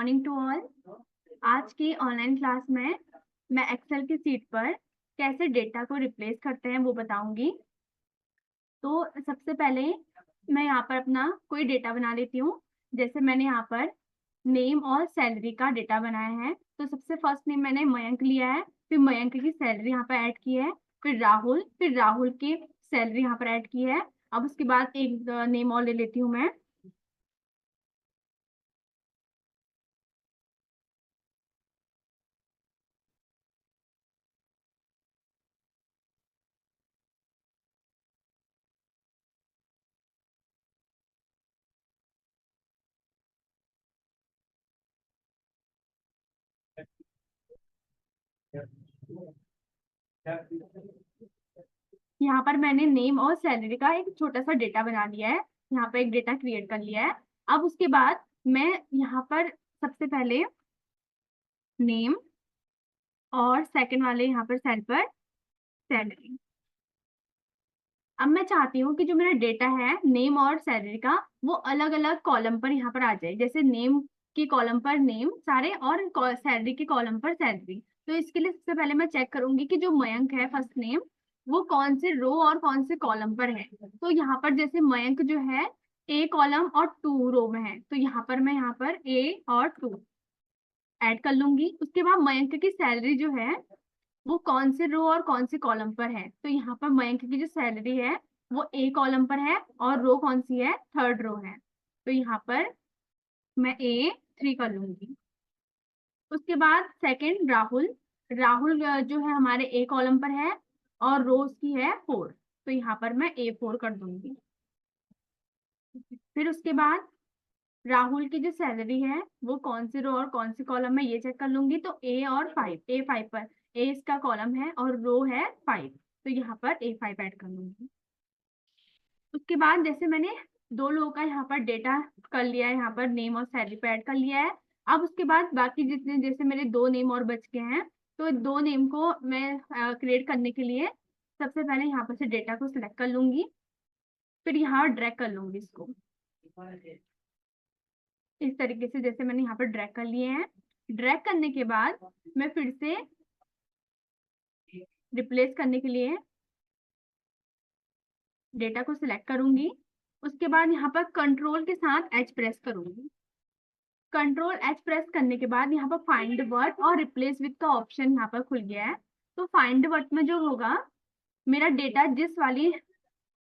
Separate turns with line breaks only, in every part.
Morning to all. आज की online class में मैं एक्सेल की शीट पर कैसे डेटा को रिप्लेस करते हैं वो बताऊंगी। तो सबसे पहले मैं यहाँ पर अपना कोई डेटा बना लेती हूँ। जैसे मैंने यहाँ पर नेम और सैलरी का डेटा बनाया है। तो सबसे फर्स्ट नेम मैंने मयंक लिया है, फिर मयंक की सैलरी यहाँ पर ऐड की है, फिर राहुल की सैलरी यहाँ पर ऐड की है। अब उसके बाद एक नेम और ले लेती हूँ मैं। यहाँ पर मैंने नेम और सैलरी का एक छोटा सा डेटा बना लिया है। यहाँ पर एक डेटा क्रिएट कर लिया है। अब उसके बाद मैं यहाँ पर सबसे पहले नेम और सेकंड वाले यहाँ पर सेल पर सैलरी। अब मैं चाहती हूँ कि जो मेरा डेटा है नेम और सैलरी का वो अलग अलग कॉलम पर यहाँ पर आ जाए। जैसे नेम की कॉलम पर नेम सारे और सैलरी की कॉलम पर सैलरी। तो इसके लिए सबसे पहले मैं चेक करूंगी कि जो मयंक है फर्स्ट नेम वो कौन से रो और कौन से कॉलम पर है। तो यहाँ पर जैसे मयंक जो है ए कॉलम और 2 रो में है, तो यहाँ पर मैं यहाँ पर ए और 2 ऐड कर लूंगी। उसके बाद मयंक की सैलरी जो है वो कौन से रो और कौन से कॉलम पर है। तो यहाँ पर मयंक की जो सैलरी है वो ए कॉलम पर है और रो कौन सी है, थर्ड रो है। तो यहाँ पर मैं A3 कर लूंगी। उसके बाद सेकंड राहुल। राहुल जो है हमारे ए कॉलम पर है और रो उसकी है 4। तो यहाँ पर मैं A4 कर दूंगी। फिर उसके बाद राहुल की जो सैलरी है वो कौन सी रो और कौन सी कॉलम में ये चेक कर लूंगी। तो A5 पर ए इसका कॉलम है और रो है 5। तो यहाँ पर A5 ऐड कर लूंगी। उसके बाद जैसे मैंने दो लोगों का यहाँ पर डेटा कर लिया है, यहाँ पर नेम और सैलरी पे ऐड कर लिया है। अब उसके बाद बाकी जितने जैसे मेरे 2 नेम और बच गए हैं, तो 2 नेम को मैं क्रिएट करने के लिए सबसे पहले यहाँ पर से डेटा को सिलेक्ट कर लूंगी, फिर यहाँ ड्रैग कर लूंगी इसको इस तरीके से। जैसे मैंने यहाँ पर ड्रैग कर लिए हैं। ड्रैग करने के बाद मैं फिर से रिप्लेस करने के लिए डेटा को सिलेक्ट करूंगी। उसके बाद यहाँ पर कंट्रोल के साथ H प्रेस करूंगी। कंट्रोल H प्रेस करने के बाद यहाँ पर फाइंड वर्ड और रिप्लेस विद का ऑप्शन यहाँ पर खुल गया है। तो फाइंड वर्ड में जो होगा मेरा डेटा जिस वाली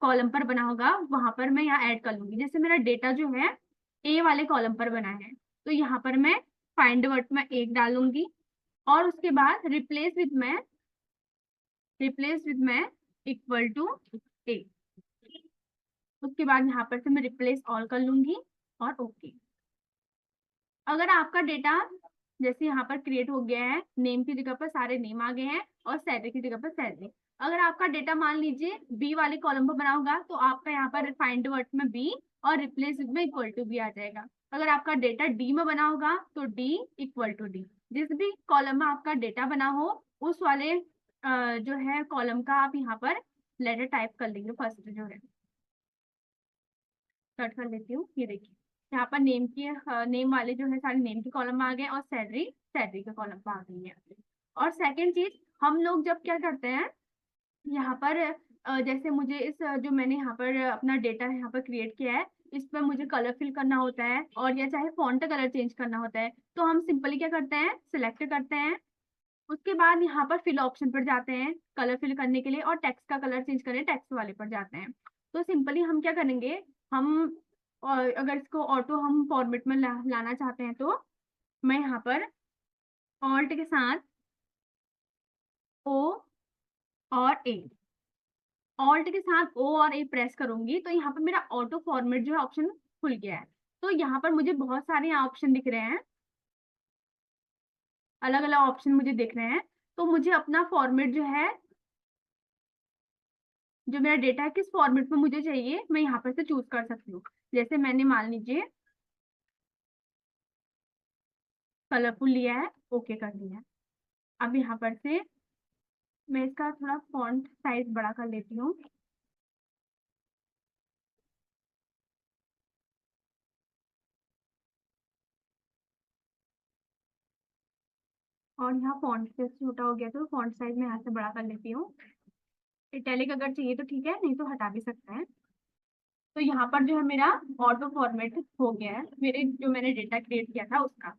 कॉलम पर बना होगा वहां पर मैं यहाँ ऐड कर लूंगी। जैसे मेरा डेटा जो है ए वाले कॉलम पर बना है, तो यहाँ पर मैं फाइंड वर्ड में 1 डालूंगी और उसके बाद रिप्लेस विद में इक्वल टू ए। उसके बाद यहाँ पर से मैं रिप्लेस ऑल कर लूंगी और ओके। अगर आपका डेटा जैसे यहाँ पर क्रिएट हो गया है, नेम की जगह पर सारे नेम आ गए हैं और सैलरी की जगह पर सैलरी। अगर आपका डेटा मान लीजिए बी वाले कॉलम पर बना होगा तो आपका यहाँ पर फाइंड वर्ड में बी और रिप्लेस में इक्वल टू बी आ जाएगा। अगर आपका डेटा डी में बना होगा तो डी इक्वल टू डी। जिस भी कॉलम में आपका डेटा बना हो उस वाले जो है कॉलम का आप यहाँ पर लेटर टाइप कर लेंगे। फर्स्ट जो है कट कर लेती हूँ, ये देखिए यहाँ पर नेम वाले जो है सारे नेम के कॉलम में आ गए और सैलरी के कॉलम में आ गई है। और सेकंड चीज, हम लोग जब क्या करते हैं यहाँ पर जैसे मुझे जो मैंने यहाँ पर अपना डेटा यहाँ पर क्रिएट किया है इस पर मुझे कलर फिल करना होता है और या चाहे फॉन्ट कलर चेंज करना होता है, तो हम सिंपली क्या करते हैं, सिलेक्ट करते हैं। उसके बाद यहाँ पर फिल ऑप्शन पर जाते हैं कलर फिल करने के लिए और टेक्स्ट का कलर चेंज करने टेक्स्ट वाले पर जाते हैं। तो सिंपली हम क्या करेंगे, हम और अगर इसको ऑटो हम फॉर्मेट में लाना चाहते हैं तो मैं यहाँ पर ऑल्ट के साथ ओ और ए, ऑल्ट के साथ ओ और ए प्रेस करूंगी तो यहाँ पर मेरा ऑटो फॉर्मेट जो है ऑप्शन खुल गया है। तो यहाँ पर मुझे बहुत सारे ऑप्शन दिख रहे हैं, अलग अलग ऑप्शन मुझे दिख रहे हैं। तो मुझे अपना फॉर्मेट जो है, जो मेरा डेटा है किस फॉर्मेट में मुझे चाहिए मैं यहाँ पर से चूज कर सकती हूँ। जैसे मैंने मान लीजिए कलरफुल लिया है, ओके कर दिया है। अब यहाँ पर से मैं इसका थोड़ा फॉन्ट साइज बड़ा कर लेती हूँ। और यहाँ फॉन्ट से छोटा हो गया तो फॉन्ट साइज मैं यहाँ से बड़ा कर लेती हूँ। इटैलिक अगर चाहिए तो ठीक है, नहीं तो हटा भी सकते हैं। तो यहाँ पर जो है मेरा ऑटो फॉर्मेट हो गया है, मेरे जो मैंने डेटा क्रिएट किया था उसका।